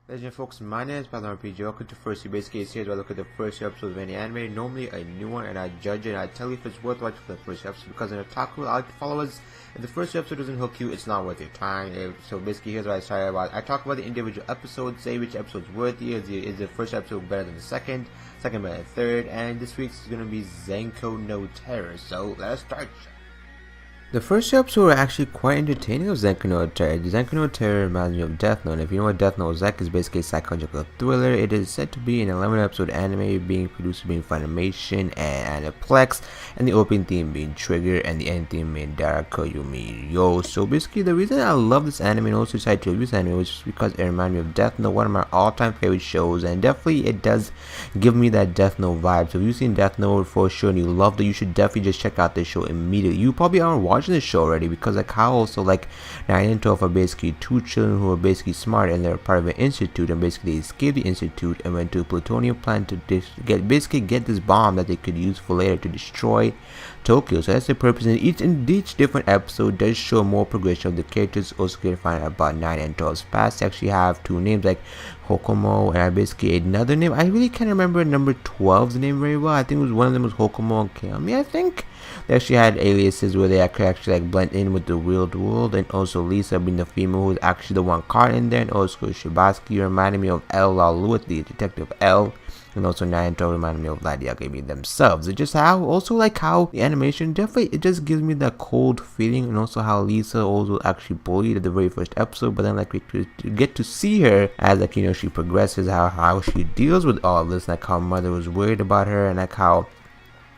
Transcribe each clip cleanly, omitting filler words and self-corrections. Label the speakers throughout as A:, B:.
A: Legend folks, my name is PlasmaRPG. Welcome to First. Basically, a series where I look at the first episode of any anime, normally a new one, and I judge it and I tell you if it's worth watching for the first episode. Because in otaku, I like to follow us. If the first episode doesn't hook you, it's not worth your time. So basically, here's what I started about. I talk about the individual episodes, say which episode's worth you. Is the first episode better than the second better than the third, and this week's is going to be Zankyou no Terror. So let's start. The first two episodes were actually quite entertaining of Zankyou no Terror. Zankyou no Terror reminds me of Death Note. If you know what Death Note is like, it's basically a psychological thriller. It is said to be an 11-episode anime being produced by Funimation and Aniplex, and the opening theme being Trigger and the end theme being Darakoyumi Yo. So basically, the reason I love this anime and also decided to review this anime was just because it reminded me of Death Note, one of my all-time favorite shows, and definitely it does give me that Death Note vibe. So if you've seen Death Note for sure and you loved it, you should definitely just check out this show immediately. You probably aren't watching the show already because like how also like 9 and 12 are basically two children who are basically smart and they're part of an institute, and basically they escaped the institute and went to a plutonium plant to get this bomb that they could use for later to destroy Tokyo. So that's the purpose, and each different episode does show more progression of the characters. Also get to find out about 9 and 12's past. They actually have two names like Hokomo and basically another name. I really can't remember number 12's name very well. I think it was one of them was Hokomo and Kiyomi, I think. They actually had aliases where they could actually like blend in with the real world, and also Lisa being the female who was actually the one caught in there, and also Shibaski reminded me of L. Lalu, the detective L, and also 9 and 12 reminded me of Light Yagami themselves. It just how also like how the animation definitely it just gives me that cold feeling, and also how Lisa also actually bullied at the very first episode, but then like we get to see her as like she progresses, how she deals with all of this, like how mother was worried about her, and like how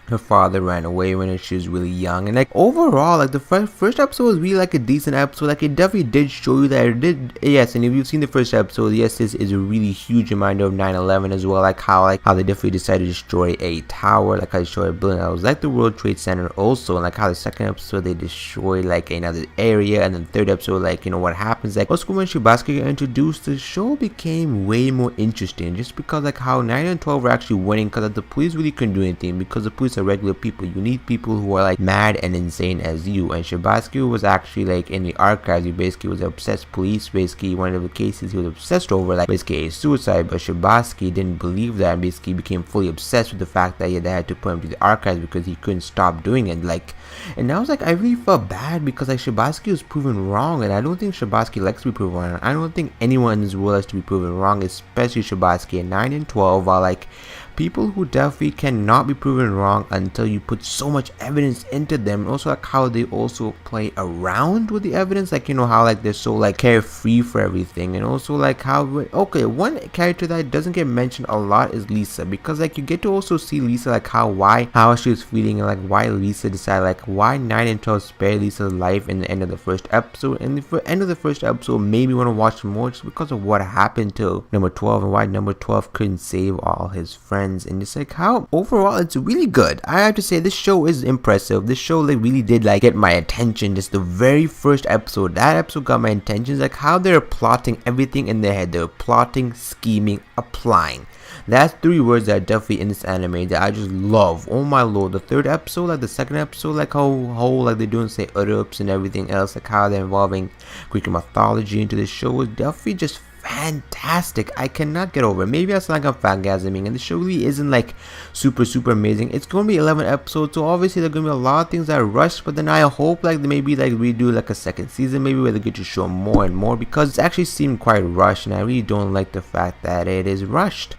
A: her father ran away when she was really young, and like overall like the first episode was really like a decent episode. Like it definitely did show you that it did, yes. And if you've seen the first episode, yes, this is a really huge reminder of 9/11 as well, like how they definitely decided to destroy a tower, like how they destroyed a building that was like the World Trade Center also, and like how the second episode they destroyed like another area, and then the third episode like what happens, like also when Shibaski got introduced, the show became way more interesting just because like how 9 and 12 were actually winning, because the police really couldn't do anything because the police are regular people. You need people who are like mad and insane as you, and Shibaski was actually like in the archives. He basically was obsessed police. Basically one of the cases he was obsessed over like basically a suicide, but Shibaski didn't believe that and basically became fully obsessed with the fact that they had to put him to the archives because he couldn't stop doing it. Like, and I was like, I really felt bad because like Shibaski was proven wrong, and I don't think Shibaski likes to be proven wrong. I don't think anyone in this world likes to be proven wrong, especially Shibaski. And 9 and 12 are like people who definitely cannot be proven wrong until you put so much evidence into them, and also like how they also play around with the evidence, like how like they're so like carefree for everything, and also like how okay, one character that doesn't get mentioned a lot is Lisa, because like you get to also see Lisa like how she was feeling, and like why Lisa decided like why 9 and 12 spared Lisa's life in the end of the first episode, and the end of the first episode made me want to watch more just because of what happened to number 12 and why number 12 couldn't save all his friends. And just like how overall it's really good. I have to say this show is impressive. This show like really did like get my attention. Just the very first episode, that episode got my attention. Like how they're plotting everything in their head. They're plotting, scheming, applying. That's 3 words that are definitely in this anime that I just love. Oh my lord. The third episode, like the second episode, like how like they're doing say Urups and everything else, like how they're involving Greek mythology into this show is definitely just fantastic. I cannot get over it. Maybe I sound like I'm fangasming, and the show really isn't like super amazing. It's going to be 11 episodes, so obviously there are going to be a lot of things that are rushed, but then I hope like maybe like we do like a second season, maybe where they get to show more and more, because it's actually seemed quite rushed, and I really don't like the fact that it is rushed.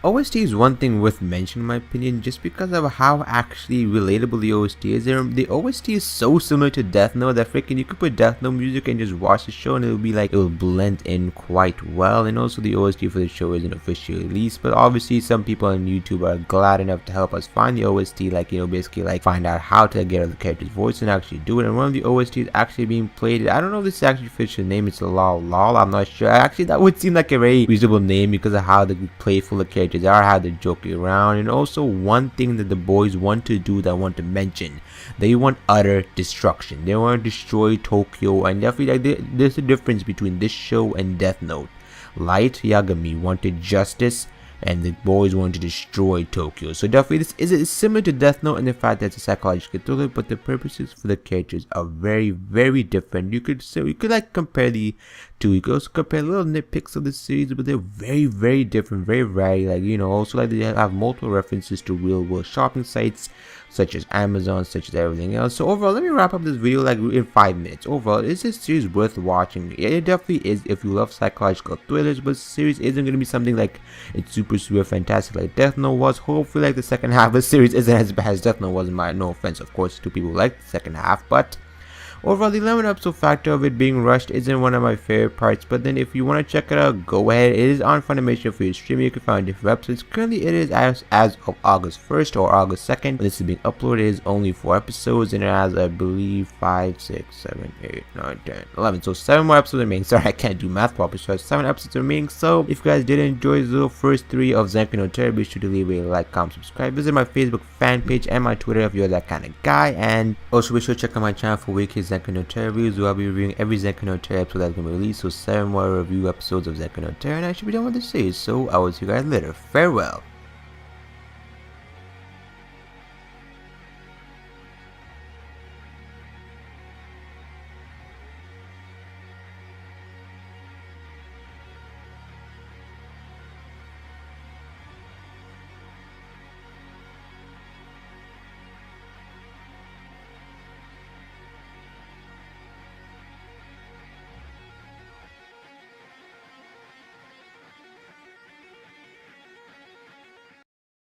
A: OST is one thing worth mentioning in my opinion, just because of how actually relatable the OST is. The OST is so similar to Death Note that freaking you could put Death Note music and just watch the show and it'll be like, it will blend in quite well. And also the OST for the show isn't officially released, but obviously some people on YouTube are glad enough to help us find the OST, like basically like find out how to get the character's voice and actually do it. And one of the OSTs actually being played, I don't know if this is actually official name, it's a lol, I'm not sure. Actually that would seem like a very reasonable name because of how the playful the characters are, how they're joking around. And also one thing that the boys want to do that I want to mention, they want utter destruction. They want to destroy Tokyo, and definitely like there's a difference between this show and Death Note. Light Yagami wanted justice, and the boys want to destroy Tokyo. So definitely this is similar to Death Note in the fact that it's a psychological thriller, but the purposes for the characters are very different. You could like compare the two. You could also compare little nitpicks of the series, but they're very different, very varied. Like, you know, also like they have multiple references to real world shopping sites such as Amazon, such as everything else. So overall, let me wrap up this video like in 5 minutes. Overall, is this series worth watching? It definitely is if you love psychological thrillers, but the series isn't going to be something like it's super fantastic like Death Note was. Hopefully like the second half of the series isn't as bad as Death Note was. No offense of course to people who like the second half, but overall, the 11 episode factor of it being rushed isn't one of my favorite parts, but then if you want to check it out, go ahead. It is on Funimation for your streaming. You can find different episodes. Currently, it is as of August 1st or August 2nd. When this is being uploaded, it is only 4 episodes, and it has, I believe, 5, 6, 7, 8, 9, 10, 11. So 7 more episodes remaining. Sorry, I can't do math properly. So 7 episodes remaining. So if you guys did enjoy the first 3 of Zankyou no Terror, be sure to leave a like, comment, subscribe. Visit my Facebook fan page and my Twitter if you're that kind of guy. And also be sure to check out my channel for weekly Zankyou no Terror reviews. I'll be reviewing every Zankyou no Terror episode that's going to be released. So 7 more review episodes of Zankyou no Terror, and I should be done with the series. So I will see you guys later. Farewell.